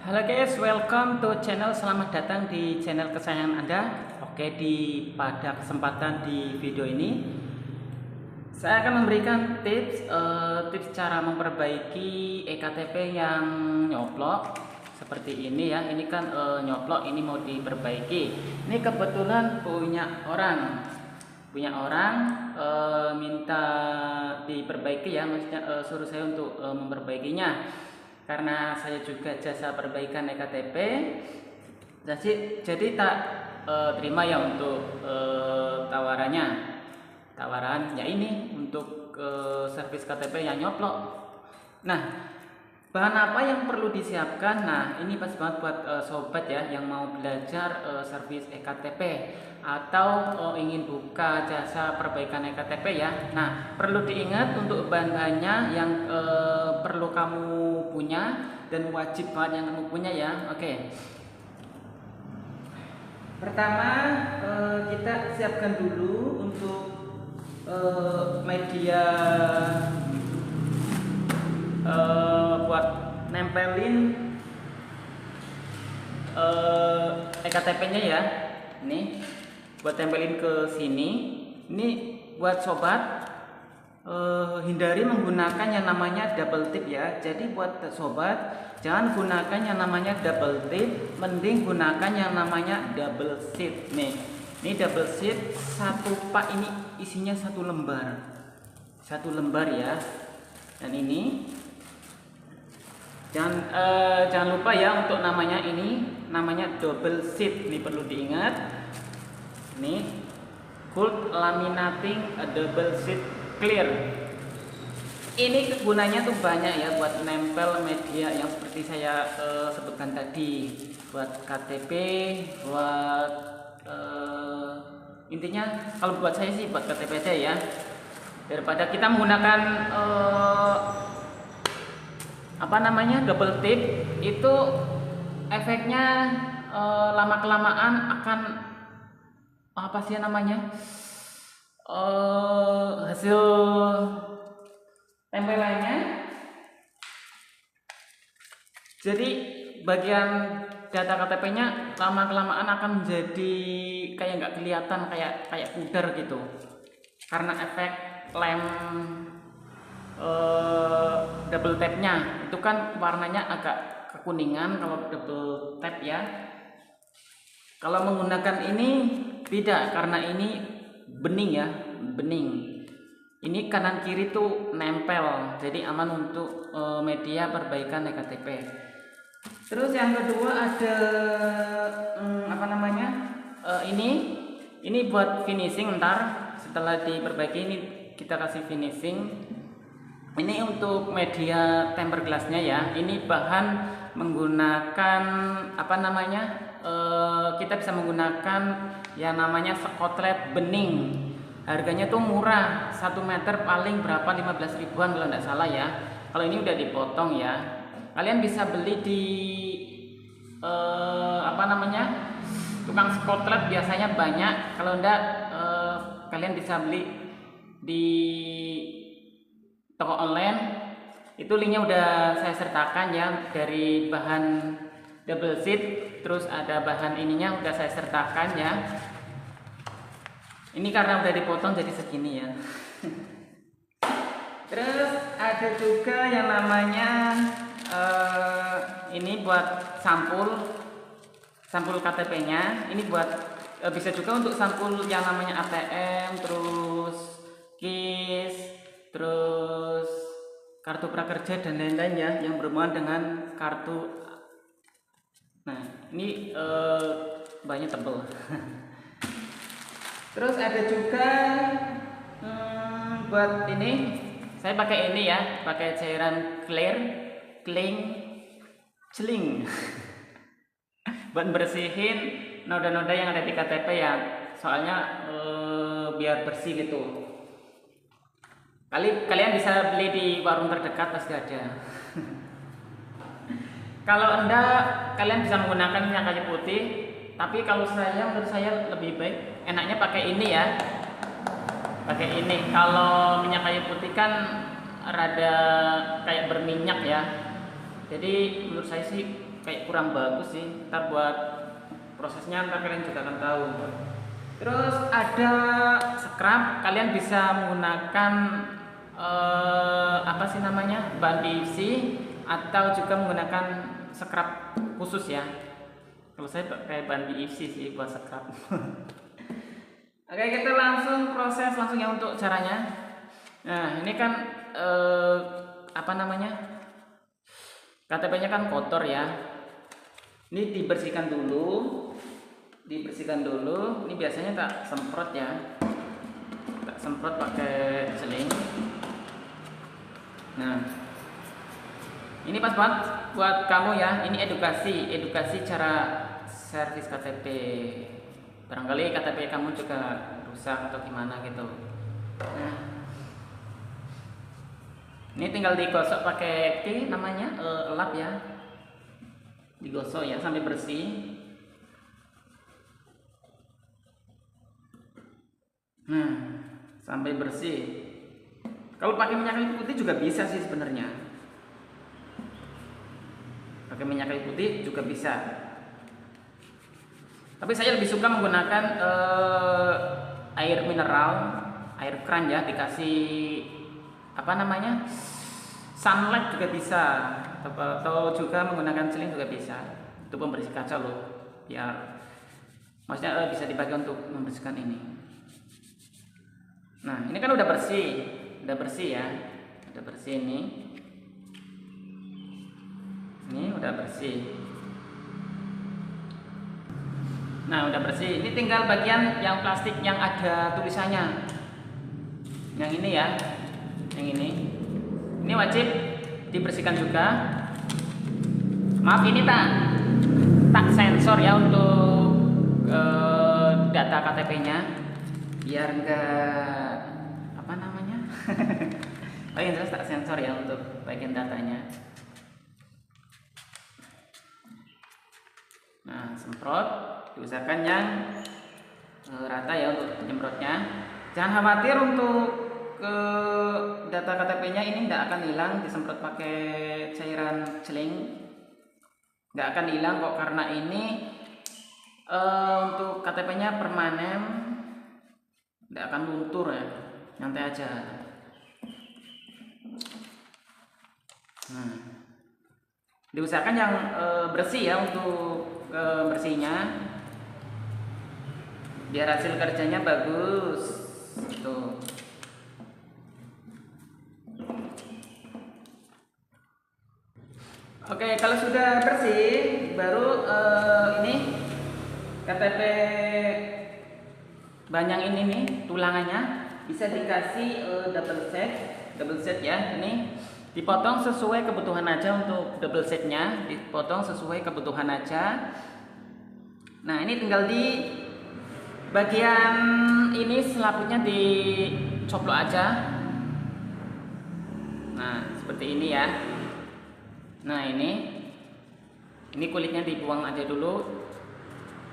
Halo guys, welcome to channel. Selamat datang di channel kesayangan Anda. Oke, pada kesempatan di video ini saya akan memberikan tips cara memperbaiki ektp yang nyoplok seperti ini ya. Ini kan nyoplok, ini mau diperbaiki. Ini kebetulan punya orang minta diperbaiki ya, maksudnya suruh saya untuk memperbaikinya. Karena saya juga jasa perbaikan ektp, jadi tak terima ya untuk tawarannya ini untuk servis KTP yang nyoplok. Nah, bahan apa yang perlu disiapkan? Nah, ini pas banget buat sobat ya yang mau belajar servis ektp atau ingin buka jasa perbaikan ektp ya. Nah, perlu diingat untuk bahan-bahannya yang perlu kamu punya dan wajib banget yang kamu punya ya. Oke. Pertama, kita siapkan dulu untuk media buat nempelin ektp-nya ya. Ini buat tempelin ke sini. Ini buat sobat hindari menggunakan yang namanya double tip ya. Jadi buat sobat jangan gunakan yang namanya double tip, mending gunakan yang namanya double sheet. Nih, ini double sheet satu pak, ini isinya satu lembar ya. Dan ini jangan lupa ya untuk namanya, ini namanya double sheet. Ini perlu diingat. Ini gold laminating double sheet clear. Ini gunanya tuh banyak ya, buat nempel media yang seperti saya sebutkan tadi, buat KTP, buat intinya kalau buat saya sih buat KTP aja ya, daripada kita menggunakan double tip. Itu efeknya lama kelamaan akan hasil tempelannya, jadi bagian data KTP-nya lama kelamaan akan menjadi kayak nggak kelihatan, kayak pudar gitu, karena efek lem double tap-nya itu kan warnanya agak kekuningan kalau double tap ya. Kalau menggunakan ini tidak, karena ini bening ya, bening. Ini kanan kiri tuh nempel, jadi aman untuk media perbaikan ektp. Terus yang kedua ada ini buat finishing. Ntar setelah diperbaiki ini kita kasih finishing. Ini untuk media tempered glassnya ya. Ini bahan menggunakan kita bisa menggunakan yang namanya skotlet bening. Harganya tuh murah, 1 meter paling berapa, 15 ribuan kalau tidak salah ya. Kalau ini udah dipotong ya. Kalian bisa beli di tukang skotlet biasanya banyak. Kalau enggak kalian bisa beli di toko online. Itu linknya udah saya sertakan ya, dari bahan double sheet, terus ada bahan ininya udah saya sertakan ya. Ini karena udah dipotong jadi segini ya. Terus ada juga yang namanya ini buat sampul KTP-nya. Ini buat bisa juga untuk sampul yang namanya ATM, terus KIS, terus kartu prakerja dan lain-lain ya, yang berhubungan dengan kartu. Nah, ini banyak tebel. Terus ada juga buat ini, saya pakai ini ya, pakai cairan celing buat bersihin noda-noda yang ada di KTP ya, soalnya biar bersih gitu. Kalian bisa beli di warung terdekat, pasti ada. Kalau enggak, kalian bisa menggunakan minyak kayu putih. Tapi kalau menurut saya lebih baik enaknya pakai ini ya. Pakai ini. Kalau minyak kayu putih kan rada kayak berminyak ya. Jadi menurut saya sih kayak kurang bagus sih. Ntar buat prosesnya ntar kalian juga akan tahu. Terus ada scrub, kalian bisa menggunakan apa sih namanya, bahan PVC atau juga menggunakan scrub khusus ya. Kalau saya pakai bahan PVC sih buat scrub. Oke, kita langsung proses langsung ya untuk caranya. Nah, ini kan apa namanya, KTP-nya kan kotor ya. Ini dibersihkan dulu, Ini biasanya tak semprot ya, tak semprot pakai seling. Nah, ini pas banget buat kamu ya. Ini edukasi cara servis KTP. Barangkali KTP kamu juga rusak atau gimana gitu. Nah, ini tinggal digosok pakai namanya lap ya. Digosok ya sampai bersih. Nah, sampai bersih. Kalau pakai minyak kayu putih juga bisa sih sebenarnya. Pakai minyak kayu putih juga bisa. Tapi saya lebih suka menggunakan air mineral, air keran ya, dikasih apa namanya, sunlight juga bisa, atau juga menggunakan seling juga bisa. Itu pembersih kaca loh, biar maksudnya bisa dipakai untuk membersihkan ini. Nah, ini kan udah bersih ya, udah bersih ini udah bersih. Nah, udah bersih. Ini tinggal bagian yang plastik yang ada tulisannya. Yang ini ya, yang ini. Ini wajib dibersihkan juga. Maaf, ini tak sensor ya untuk data KTP-nya, biar enggak apa namanya. Oh, yang jelas tak sensor ya untuk bagian datanya. Nah, semprot, diusahakan yang rata ya untuk penyemprotnya. Jangan khawatir untuk data KTP-nya ini tidak akan hilang disemprot pakai cairan celing. Nggak akan hilang kok, karena ini untuk KTP-nya permanen, nggak akan luntur ya, nyantai aja. Nah, diusahakan yang bersih ya untuk bersihnya, biar hasil kerjanya bagus. Tuh. Oke, kalau sudah bersih, baru ini KTP banyak ini nih tulangannya bisa dikasih double set ya. Ini dipotong sesuai kebutuhan aja, untuk double setnya dipotong sesuai kebutuhan aja. Nah, ini tinggal di bagian ini selaputnya dicoplok aja. Nah, seperti ini ya. Nah, ini kulitnya dibuang aja dulu.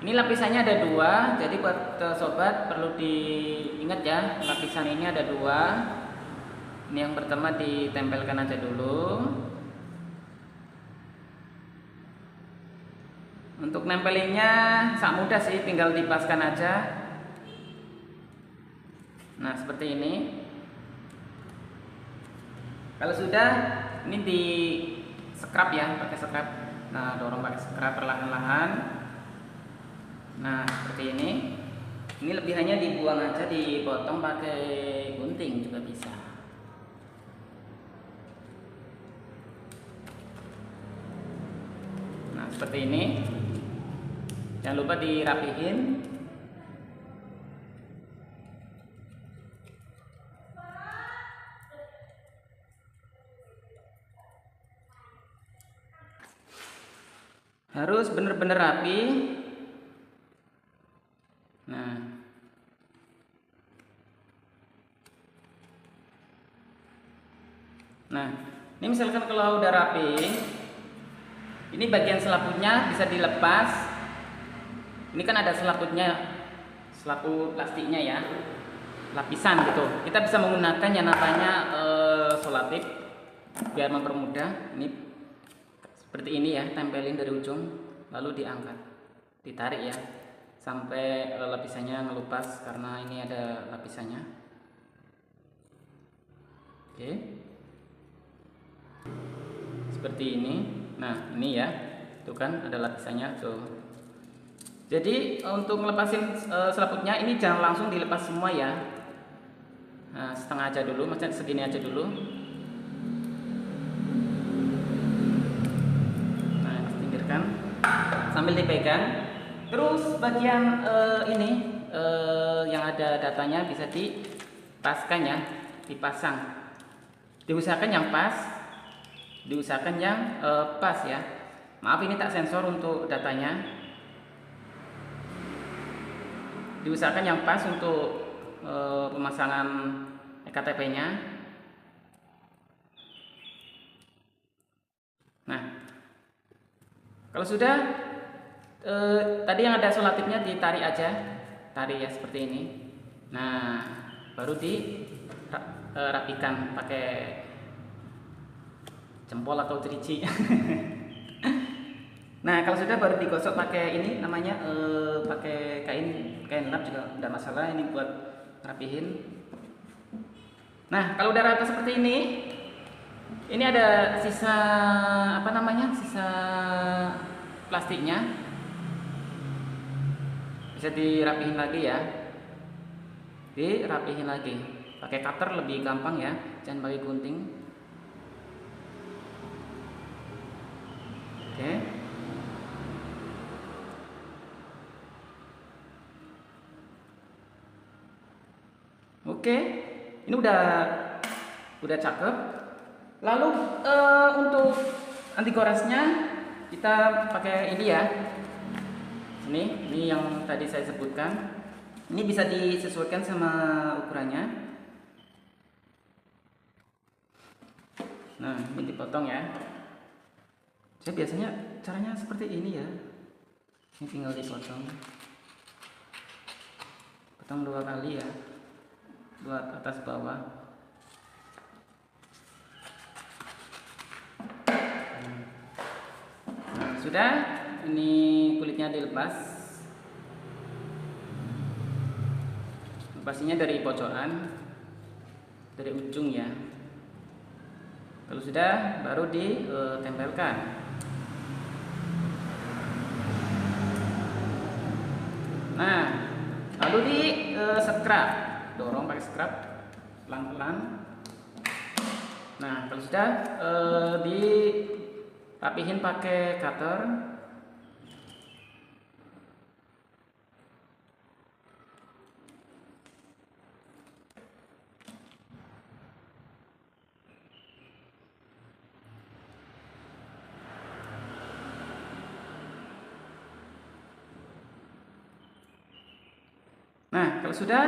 Ini lapisannya ada 2, jadi buat sobat perlu diingat ya, lapisan ini ada 2. Ini yang pertama ditempelkan aja dulu. Untuk nempelinnya sangat mudah sih, tinggal dipaskan aja. Nah, seperti ini. Kalau sudah, ini di scrub ya, pakai scrub. Nah, dorong pakai scrub perlahan-lahan. Nah, seperti ini. Ini lebihannya dibuang aja, dipotong pakai gunting juga bisa. Nah, seperti ini. Jangan lupa dirapihin. Harus benar-benar rapi. Nah, ini misalkan kalau udah rapi, ini bagian selaputnya bisa dilepas. Ini kan ada selaputnya, selaput plastiknya ya, lapisan gitu. Kita bisa menggunakan yang namanya selotip biar mempermudah. Ini seperti ini ya, tempelin dari ujung lalu diangkat, ditarik ya sampai lapisannya ngelupas karena ini ada lapisannya. Oke, seperti ini. Nah ini ya, tuh kan ada lapisannya tuh. Jadi untuk ngelepasin selaputnya ini jangan langsung dilepas semua ya. Nah, setengah aja dulu, maksudnya segini aja dulu. Nah, pinggirkan sambil dipegang. Terus bagian ini yang ada datanya bisa dipaskan ya, dipasang. Diusahakan yang pas, diusahakan yang pas ya. Maaf ini tak sensor untuk datanya. Diusahakan yang pas untuk pemasangan EKTP-nya. Nah, kalau sudah tadi yang ada solatifnya ditarik aja, tarik ya seperti ini. Nah, baru dirapikan pakai jempol atau jerici. Nah, kalau sudah baru digosok pakai ini namanya pakai kain lap juga tidak masalah, ini buat rapihin. Nah, kalau udah rata seperti ini ada sisa apa namanya? Sisa plastiknya. Bisa dirapihin lagi ya. Dirapihin lagi. Pakai cutter lebih gampang ya, jangan pakai gunting. Oke. Oke, ini udah cakep. Lalu untuk anti goresnya kita pakai ini ya. Ini yang tadi saya sebutkan. Ini bisa disesuaikan sama ukurannya. Nah, ini dipotong ya. Saya biasanya caranya seperti ini ya. Ini tinggal dipotong. Potong 2 kali ya. Buat atas bawah. Nah, sudah, ini kulitnya dilepas. Lepasinya dari pojokan, dari ujung ya. Kalau sudah, baru ditempelkan. Nah, lalu di scrub. Dorong pakai scrub pelan-pelan. Nah, kalau sudah dirapihin pakai cutter. Nah, kalau sudah,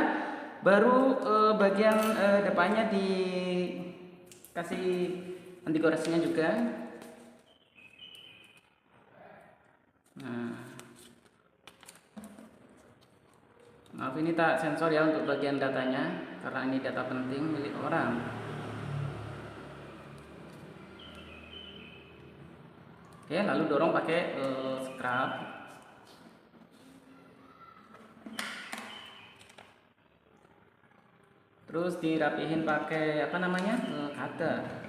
baru bagian depannya dikasih anti goresnya juga. Nah, maaf ini tak sensor ya untuk bagian datanya karena ini data penting milik orang. Oke, lalu dorong pakai scrub. Terus dirapihin pakai apa namanya? Cutter.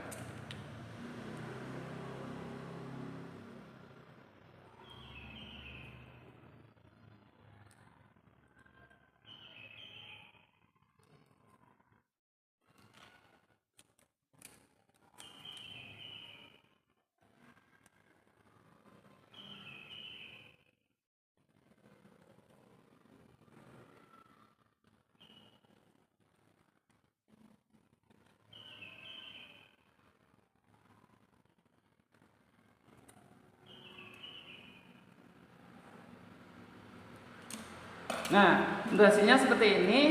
Nah, untuk hasilnya seperti ini.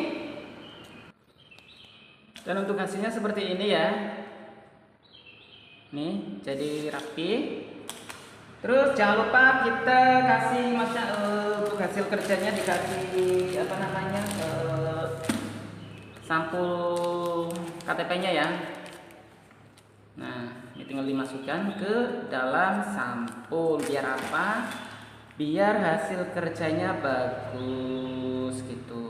Dan untuk hasilnya seperti ini ya. Nih, jadi rapi. Terus jangan lupa kita kasih untuk hasil kerjanya dikasih apa namanya? Sampul KTP-nya ya. Nah, ini tinggal dimasukkan ke dalam sampul. Biar apa? Biar hasil kerjanya bagus gitu.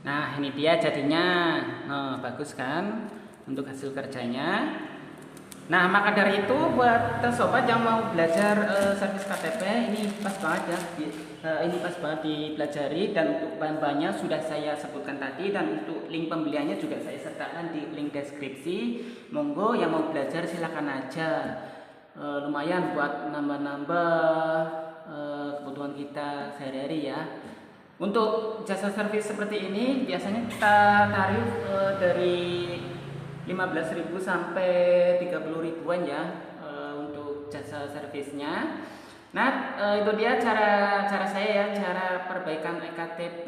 Nah, ini dia jadinya. Nah, bagus kan untuk hasil kerjanya. Nah, maka dari itu buat sobat yang mau belajar servis KTP, ini pas banget ya. Ini pas banget dipelajari, dan untuk bahan-bahannya sudah saya sebutkan tadi, dan untuk link pembeliannya juga saya sertakan di link deskripsi. Monggo yang mau belajar silakan aja. Lumayan buat nambah-nambah kebutuhan kita sehari-hari ya. Untuk jasa servis seperti ini biasanya kita tarif dari 15.000 sampai 30 ribuan ya untuk jasa servisnya. Nah, itu dia cara saya ya, cara perbaikan ektp.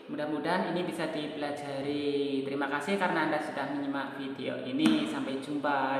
Mudah-mudahan ini bisa dipelajari. Terima kasih karena Anda sudah menyimak video ini. Sampai jumpa.